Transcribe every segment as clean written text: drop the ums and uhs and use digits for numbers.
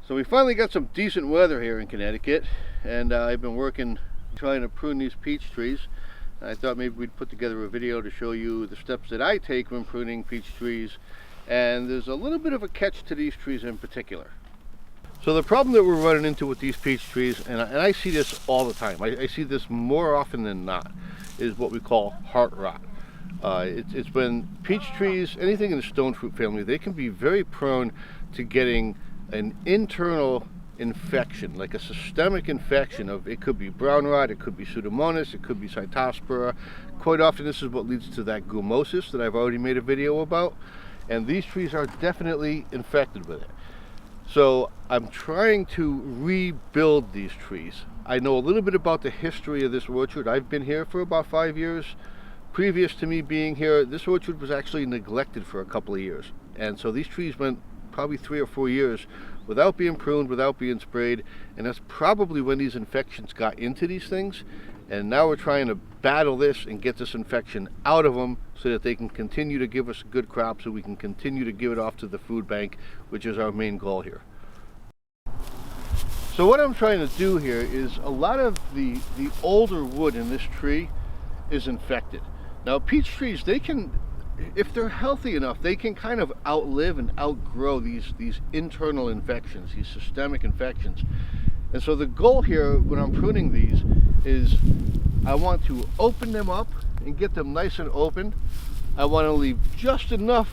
So we finally got some decent weather here in Connecticut, and I've been working trying to prune these peach trees. I thought maybe we'd put together a video to show you the steps that I take when pruning peach trees, and there's a little bit of a catch to these trees in particular. So the problem that we're running into with these peach trees, and I see this all the time, I see this more often than not, is what we call heart rot. It's when peach trees, anything in the stone fruit family, they can be very prone to getting an internal infection, like a systemic infection of, it could be brown rot, it could be Pseudomonas, it could be Cytospora. Quite often this is what leads to that gumosis that I've already made a video about, and these trees are definitely infected with it. So I'm trying to rebuild these trees. I know a little bit about the history of this orchard. I've been here for about 5 years. Previous to me being here, this orchard was actually neglected for a couple of years, and so these trees went probably 3 or 4 years without being pruned, without being sprayed, and that's probably when these infections got into these things. And now we're trying to battle this and get this infection out of them so that they can continue to give us a good crop, so we can continue to give it off to the food bank, which is our main goal here. So what I'm trying to do here is, a lot of the older wood in this tree is infected. Now peach trees, they can, if they're healthy enough, they can kind of outlive and outgrow these internal infections, these systemic infections. And so the goal here when I'm pruning these is, I want to open them up and get them nice and open. I want to leave just enough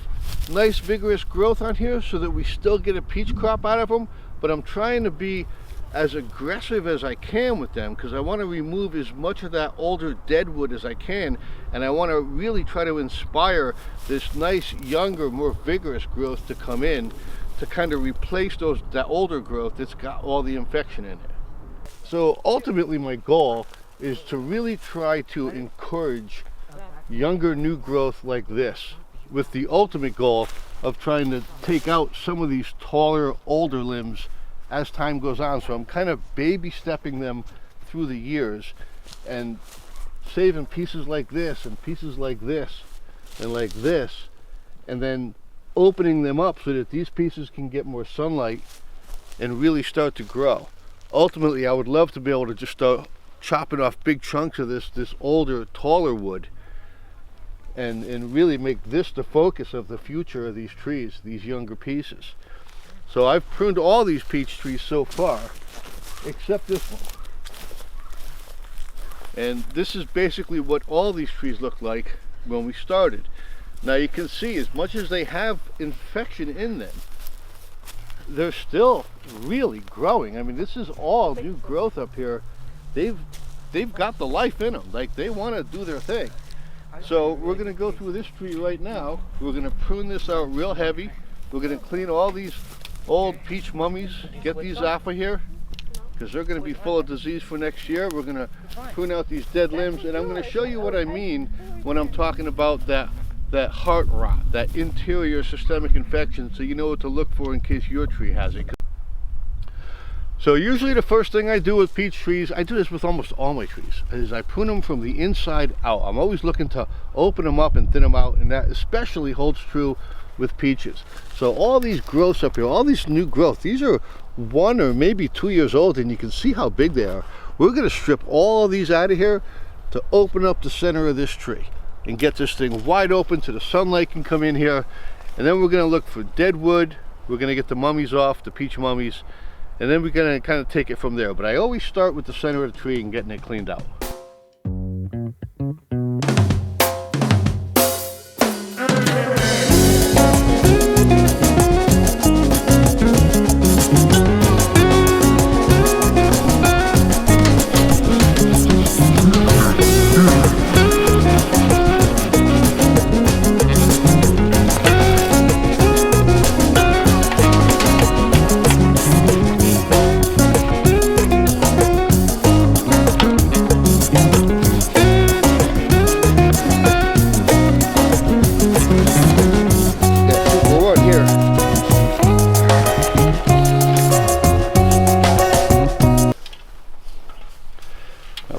nice vigorous growth on here so that we still get a peach crop out of them, but I'm trying to be as aggressive as I can with them, because I want to remove as much of that older dead wood as I can, and I want to really try to inspire this nice younger, more vigorous growth to come in to kind of replace that older growth that's got all the infection in it. So ultimately my goal is to really try to encourage younger new growth like this, with the ultimate goal of trying to take out some of these taller older limbs as time goes on. So I'm kind of baby stepping them through the years and saving pieces like this and pieces like this and like this, and then opening them up so that these pieces can get more sunlight and really start to grow. Ultimately I would love to be able to just start chopping off big chunks of this older, taller wood, and really make this the focus of the future of these trees, these younger pieces. So I've pruned all these peach trees so far, except this one. And this is basically what all these trees looked like when we started. Now you can see, as much as they have infection in them, they're still really growing. I mean, this is all new growth up here. They've got the life in them. Like, they want to do their thing. So we're going to go through this tree right now. We're going to prune this out real heavy. We're going to clean all these old peach mummies, get these off of here, because they're going to be full of disease for next year. We're going to prune out these dead limbs, and I'm going to show you what I mean when I'm talking about that heart rot, that interior systemic infection, so you know what to look for in case your tree has it. So usually the first thing I do with peach trees, I do this with almost all my trees, is I prune them from the inside out. I'm always looking to open them up and thin them out, and that especially holds true with peaches. So all these growths up here, all these new growth, these are 1 or maybe 2 years old, and you can see how big they are. We're going to strip all of these out of here to open up the center of this tree and get this thing wide open so the sunlight can come in here. And then we're going to look for dead wood. We're going to get the mummies off, the peach mummies, and then we're going to kind of take it from there. But I always start with the center of the tree and getting it cleaned out.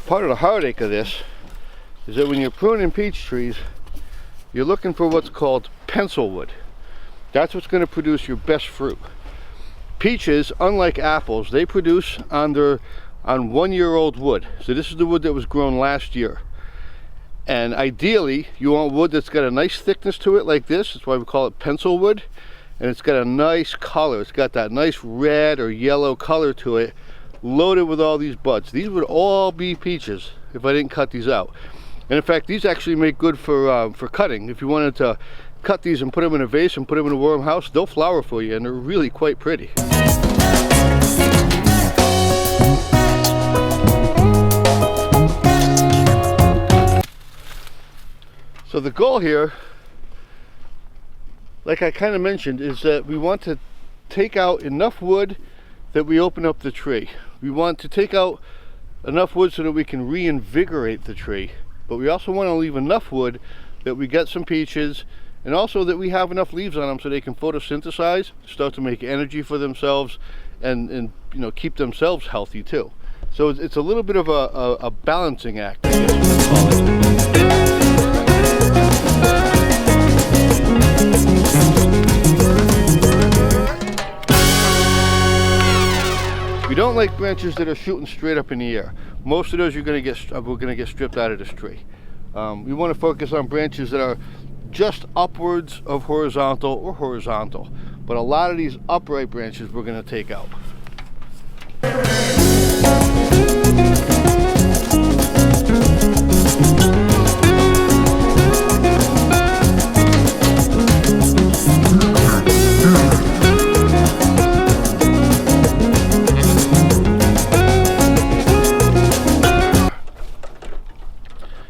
Part of the heartache of this is that when you're pruning peach trees, you're looking for what's called pencil wood. That's what's going to produce your best fruit. Peaches, unlike apples, they produce on 1-year-old wood. So this is the wood that was grown last year. And ideally, you want wood that's got a nice thickness to it like this. That's why we call it pencil wood. And it's got a nice color. It's got that nice red or yellow color to it, loaded with all these buds. These would all be peaches if I didn't cut these out. And in fact, these actually make good for cutting. If you wanted to cut these and put them in a vase and put them in a warm house, they'll flower for you, and they're really quite pretty. So the goal here, like I kind of mentioned, is that we want to take out enough wood that we open up the tree. We want to take out enough wood so that we can reinvigorate the tree, but we also want to leave enough wood that we get some peaches, and also that we have enough leaves on them so they can photosynthesize, start to make energy for themselves, and you know, keep themselves healthy too. So it's a little bit of a balancing act, I guess you would call it. We don't like branches that are shooting straight up in the air. Most of those we're going to get stripped out of this tree. We want to focus on branches that are just upwards of horizontal or horizontal. But a lot of these upright branches we're going to take out.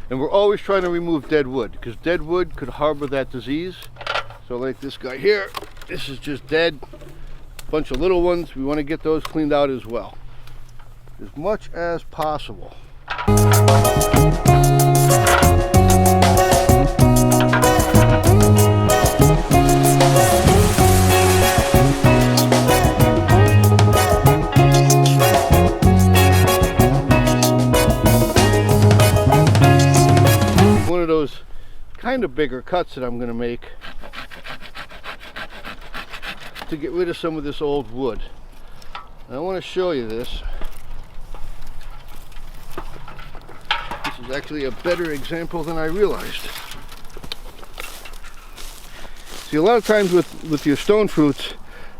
And we're always trying to remove dead wood, because dead wood could harbor that disease. So like this guy here, this is just dead. A bunch of little ones, we want to get those cleaned out as well, as much as possible. Kind of bigger cuts that I'm going to make to get rid of some of this old wood. And I want to show you this. This is actually a better example than I realized. See, a lot of times with your stone fruits,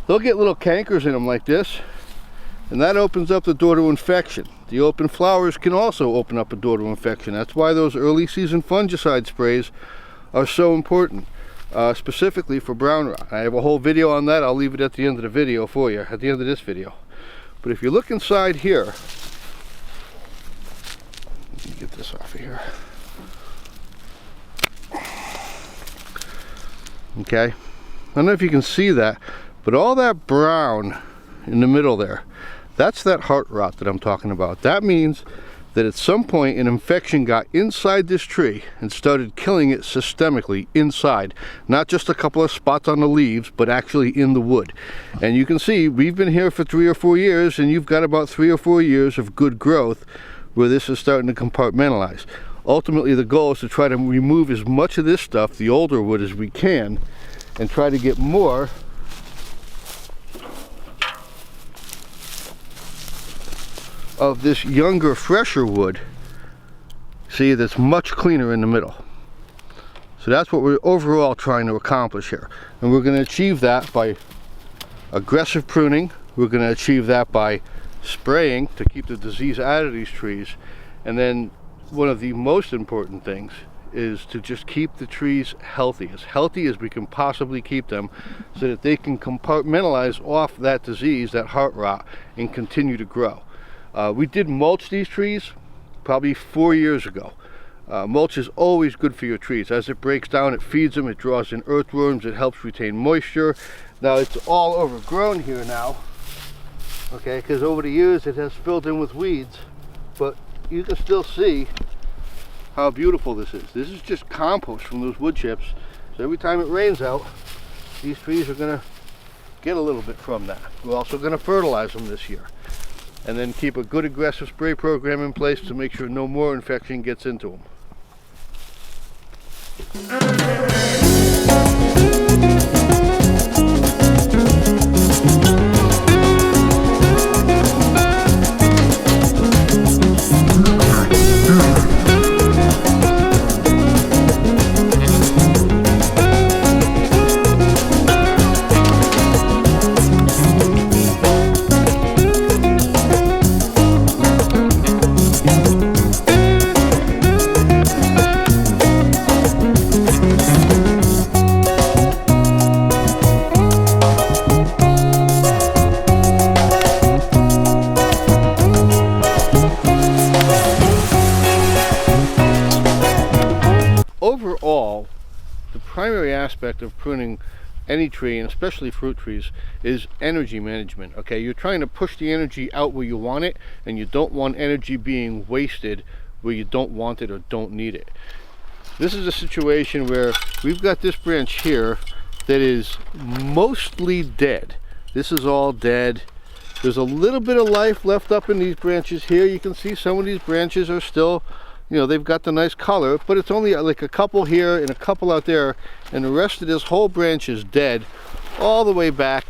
they'll get little cankers in them like this, and that opens up the door to infection. The open flowers can also open up a door to infection. That's why those early season fungicide sprays are so important, specifically for brown rot. I have a whole video on that. I'll leave it at the end of the video for you, at the end of this video. But if you look inside here, let me get this off of here. Okay, I don't know if you can see that, but all that brown in the middle there, that's that heart rot that I'm talking about. That means that at some point an infection got inside this tree and started killing it systemically inside. Not just a couple of spots on the leaves, but actually in the wood. And you can see we've been here for 3 or 4 years, and you've got about 3 or 4 years of good growth where this is starting to compartmentalize. Ultimately, the goal is to try to remove as much of this stuff, the older wood, as we can, and try to get more of this younger, fresher wood, see, that's much cleaner in the middle. So that's what we're overall trying to accomplish here. And we're going to achieve that by aggressive pruning. We're going to achieve that by spraying to keep the disease out of these trees. And then one of the most important things is to just keep the trees healthy as we can possibly keep them, so that they can compartmentalize off that disease, that heart rot, and continue to grow. We did mulch these trees probably 4 years ago. Mulch is always good for your trees. As it breaks down, it feeds them, it draws in earthworms, it helps retain moisture. Now it's all overgrown here now, okay, because over the years it has filled in with weeds, but you can still see how beautiful this is. This is just compost from those wood chips. So every time it rains out, these trees are going to get a little bit from that. We're also going to fertilize them this year, and then keep a good aggressive spray program in place to make sure no more infection gets into them. primary aspect of pruning any tree, and especially fruit trees, is energy management. Okay, you're trying to push the energy out where you want it, and you don't want energy being wasted where you don't want it or don't need it. This is a situation where we've got this branch here that is mostly dead. This is all dead. There's a little bit of life left up in these branches here. You can see some of these branches are still, you know, they've got the nice color, but it's only like a couple here and a couple out there, and the rest of this whole branch is dead all the way back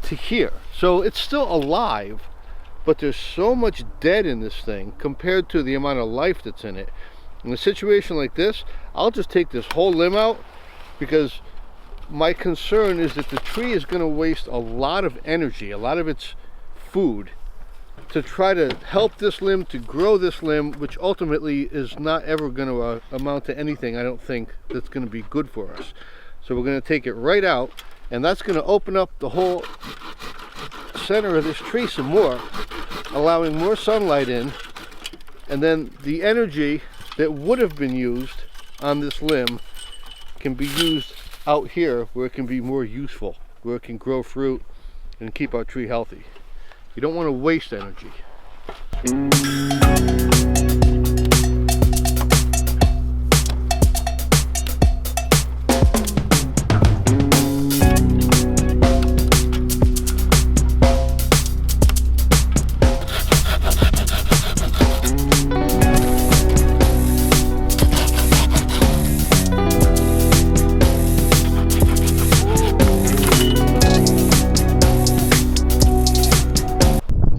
to here. So it's still alive, but there's so much dead in this thing compared to the amount of life that's in it. In a situation like this, I'll just take this whole limb out, because my concern is that the tree is going to waste a lot of energy, a lot of its food, to try to help this limb, to grow this limb, which ultimately is not ever going to amount to anything, I don't think, that's going to be good for us. So we're going to take it right out, and that's going to open up the whole center of this tree some more, allowing more sunlight in, and then the energy that would have been used on this limb can be used out here where it can be more useful, where it can grow fruit and keep our tree healthy. You don't want to waste energy.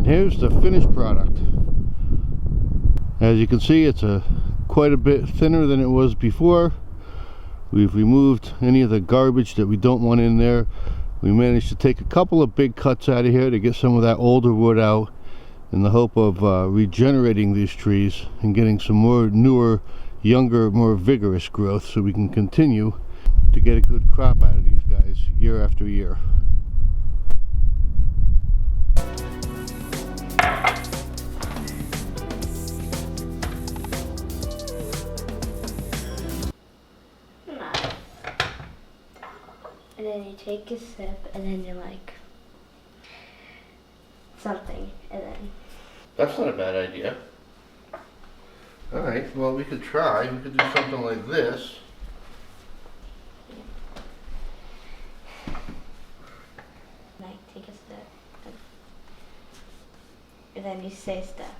Here's the finished product. As you can see, it's quite a bit thinner than it was before. We've removed any of the garbage that we don't want in there. We managed to take a couple of big cuts out of here to get some of that older wood out, in the hope of regenerating these trees and getting some more newer, younger, more vigorous growth, so we can continue to get a good crop out of these guys year after year. And then you take a sip, and then you're like, something, and then... That's not a bad idea. Alright, well, we could try. We could do something like this. Like, take a sip, and then you say stuff.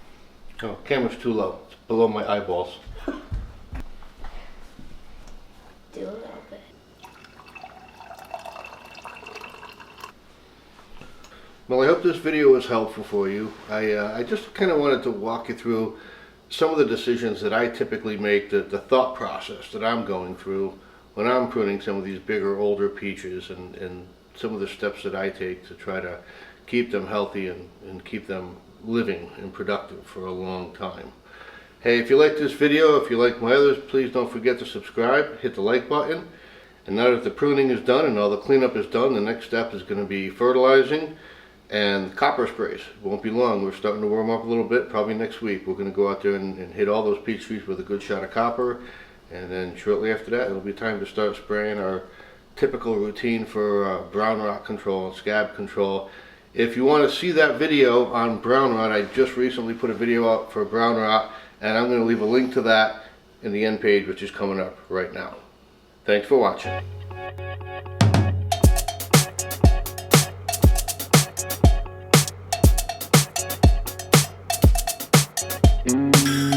Oh, camera's too low. It's below my eyeballs. Do a little bit. Well, I hope this video was helpful for you. I just kind of wanted to walk you through some of the decisions that I typically make, the thought process that I'm going through when I'm pruning some of these bigger, older peaches, and some of the steps that I take to try to keep them healthy and keep them living and productive for a long time. Hey, if you like this video, if you like my others, please don't forget to subscribe, hit the like button. And now that the pruning is done and all the cleanup is done, the next step is going to be fertilizing and copper sprays. It won't be long. We're starting to warm up a little bit. Probably next week we're going to go out there and hit all those peach trees with a good shot of copper, and then shortly after that it'll be time to start spraying our typical routine for brown rot control and scab control. If you want to see that video on brown rot, I just recently put a video out for brown rot, and I'm going to leave a link to that in the end page, which is coming up right now. Thanks for watching. Mm-hmm.